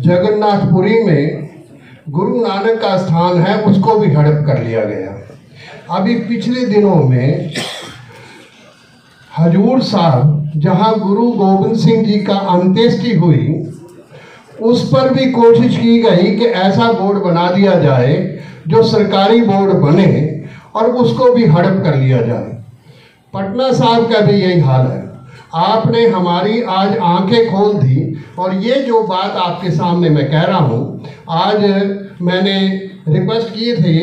जगन्नाथपुरी में गुरु नानक का स्थान है, उसको भी हड़प कर लिया गया। अभी पिछले दिनों में हजूर साहब जहां गुरु गोविंद सिंह जी का अंत्येष्टि हुई, उस पर भी कोशिश की गई कि ऐसा बोर्ड बना दिया जाए जो सरकारी बोर्ड बने और उसको भी हड़प कर लिया जाए। पटना साहब का भी यही हाल है। आपने हमारी आज आंखें खोल दी और ये जो बात आपके सामने मैं कह रहा हूँ, आज मैंने रिक्वेस्ट किए थे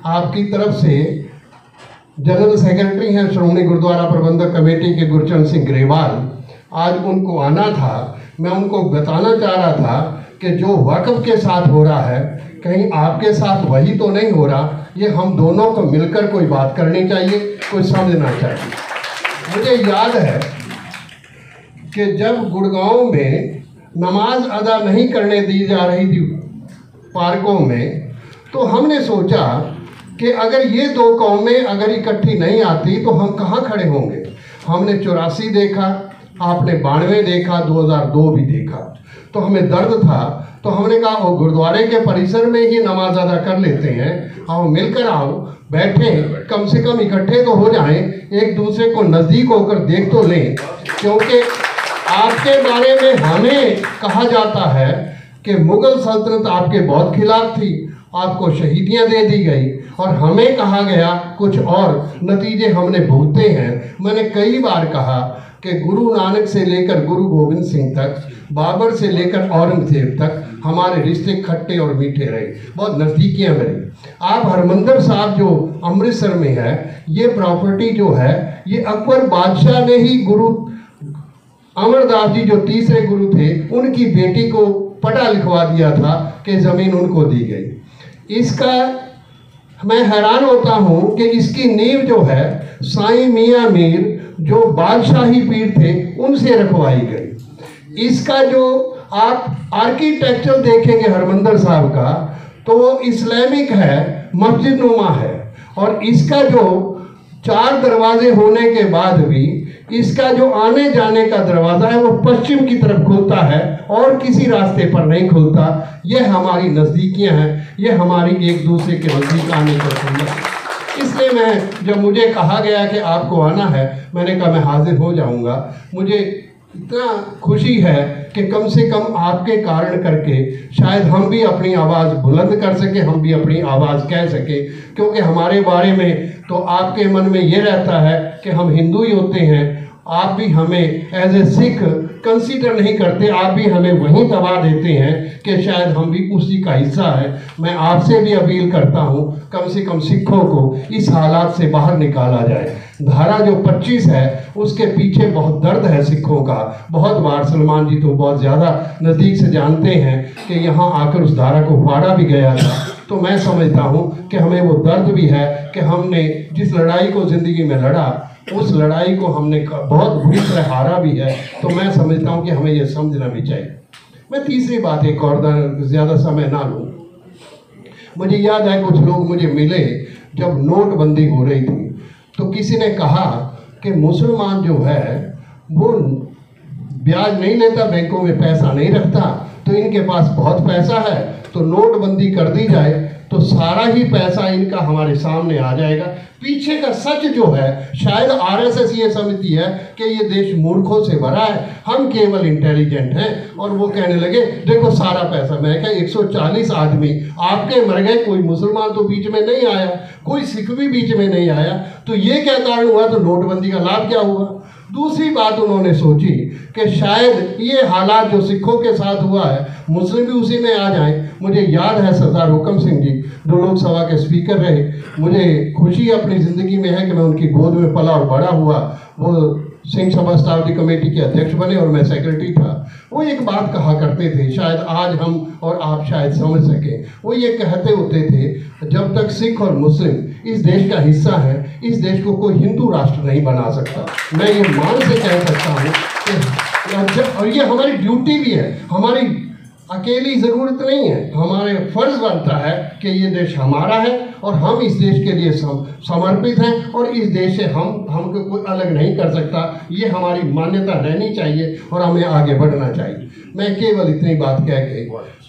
आपकी तरफ से, जनरल सेक्रेटरी हैं श्रोमणी गुरुद्वारा प्रबंधक कमेटी के गुरचरण सिंह ग्रेवाल, आज उनको आना था। मैं उनको बताना चाह रहा था कि जो वक्फ के साथ हो रहा है, कहीं आपके साथ वही तो नहीं हो रहा। ये हम दोनों को मिलकर कोई बात करनी चाहिए, कोई समझना चाहिए। मुझे याद है कि जब गुड़गांव में नमाज अदा नहीं करने दी जा रही थी पार्कों में, तो हमने सोचा कि अगर ये दो कौमें अगर इकट्ठी नहीं आती तो हम कहाँ खड़े होंगे। हमने 84 देखा, आपने 92 देखा, 2002 भी देखा, तो हमें दर्द था। तो हमने कहा वो गुरुद्वारे के परिसर में ही नमाज अदा कर लेते हैं, आओ मिलकर आओ, बैठे, कम से कम इकट्ठे तो हो जाएं, एक दूसरे को नज़दीक होकर देख तो लें। क्योंकि आपके बारे में हमें कहा जाता है कि मुग़ल सल्तनत आपके बहुत खिलाफ थी, आपको शहीदियाँ दे दी गई, और हमें कहा गया कुछ और, नतीजे हमने भुगते हैं। मैंने कई बार कहा कि गुरु नानक से लेकर गुरु गोविंद सिंह तक, बाबर से लेकर औरंगजेब तक हमारे रिश्ते खट्टे और मीठे रहे, बहुत नज़दीकियाँ रही। आप हरमंदिर साहब जो अमृतसर में है, ये प्रॉपर्टी जो है, ये अकबर बादशाह ने ही गुरु अमरदास जी जो तीसरे गुरु थे, उनकी बेटी को पटा लिखवा दिया था कि ज़मीन उनको दी गई। इसका मैं हैरान होता हूँ कि इसकी नींव जो है साईं मियाँ मीर जो बादशाही पीर थे उनसे रखवाई गई। इसका जो आप आर्किटेक्चर देखेंगे हरमंदिर साहब का, तो वो इस्लामिक है, मस्जिद नुमा है, और इसका जो 4 दरवाजे होने के बाद भी इसका जो आने जाने का दरवाज़ा है वो पश्चिम की तरफ खुलता है और किसी रास्ते पर नहीं खुलता। ये हमारी नज़दीकियाँ हैं, ये हमारी एक दूसरे के नज़दीक आने का संबंध। इसलिए मैं, जब मुझे कहा गया कि आपको आना है, मैंने कहा मैं हाजिर हो जाऊंगा। मुझे इतना खुशी है कि कम से कम आपके कारण करके शायद हम भी अपनी आवाज़ बुलंद कर सकें, हम भी अपनी आवाज़ कह सकें। क्योंकि हमारे बारे में तो आपके मन में ये रहता है कि हम हिंदू ही होते हैं, आप भी हमें एज ए सिख कंसीडर नहीं करते, आप भी हमें वहीं दबा देते हैं कि शायद हम भी उसी का हिस्सा है। मैं आपसे भी अपील करता हूं, कम से कम सिखों को इस हालात से बाहर निकाला जाए। धारा जो 25 है उसके पीछे बहुत दर्द है सिखों का। बहुत बार सलमान जी तो बहुत ज़्यादा नज़दीक से जानते हैं कि यहाँ आकर उस धारा को फाड़ा भी गया था। तो मैं समझता हूँ कि हमें वो दर्द भी है कि हमने जिस लड़ाई को ज़िंदगी में लड़ा, उस लड़ाई को हमने बहुत बुरी तरह हारा भी है। तो मैं समझता हूँ कि हमें ये समझना भी चाहिए। मैं तीसरी बात एक और, ज़्यादा समय ना लूँ। मुझे याद है कुछ लोग मुझे मिले जब नोटबंदी हो रही थी, तो किसी ने कहा कि मुसलमान जो है वो ब्याज नहीं लेता, बैंकों में पैसा नहीं रखता, तो इनके पास बहुत पैसा है, तो नोटबंदी कर दी जाए तो सारा ही पैसा इनका हमारे सामने आ जाएगा। पीछे का सच जो है, शायद आरएसएस ये समझती है कि ये देश मूर्खों से भरा है, हम केवल इंटेलिजेंट हैं, और वो कहने लगे देखो सारा पैसा। मैं क्या 140 आदमी आपके मर गए, कोई मुसलमान तो बीच में नहीं आया, कोई सिख भी बीच में नहीं आया, तो ये क्या कारण हुआ, तो नोटबंदी का लाभ क्या हुआ। दूसरी बात उन्होंने सोची कि शायद ये हालात जो सिखों के साथ हुआ है, मुस्लिम भी उसी में आ जाएं। मुझे याद है सरदार हुकम सिंह जी जो लोकसभा के स्पीकर रहे, मुझे खुशी अपनी ज़िंदगी में है कि मैं उनकी गोद में पला और बड़ा हुआ। वो सिंह सभा स्टाफी कमेटी के अध्यक्ष बने और मैं सेक्रेटरी था। वो एक बात कहा करते थे, शायद आज हम और आप शायद समझ सकें। वो ये कहते होते थे, जब तक सिख और मुस्लिम इस देश का हिस्सा है, इस देश को कोई हिंदू राष्ट्र नहीं बना सकता। मैं ये मान से कह सकता हूँ कि, और ये हमारी ड्यूटी भी है, हमारी अकेली ज़रूरत नहीं है, हमारे फ़र्ज़ बनता है कि ये देश हमारा है और हम इस देश के लिए समर्पित हैं और इस देश से हमको कोई अलग नहीं कर सकता। ये हमारी मान्यता रहनी चाहिए और हमें आगे बढ़ना चाहिए। मैं केवल इतनी बात कह के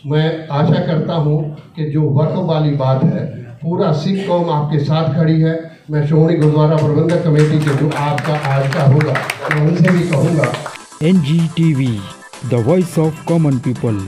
मैं आशा करता हूँ कि जो वक्फ वाली बात है, पूरा सिख कौम आपके साथ खड़ी है। मैं श्रोमणी गुरुद्वारा प्रबंधक कमेटी के जो आपका आज का होगा, मैं उनसे भी कहूँगा। NGTV, the voice of common people।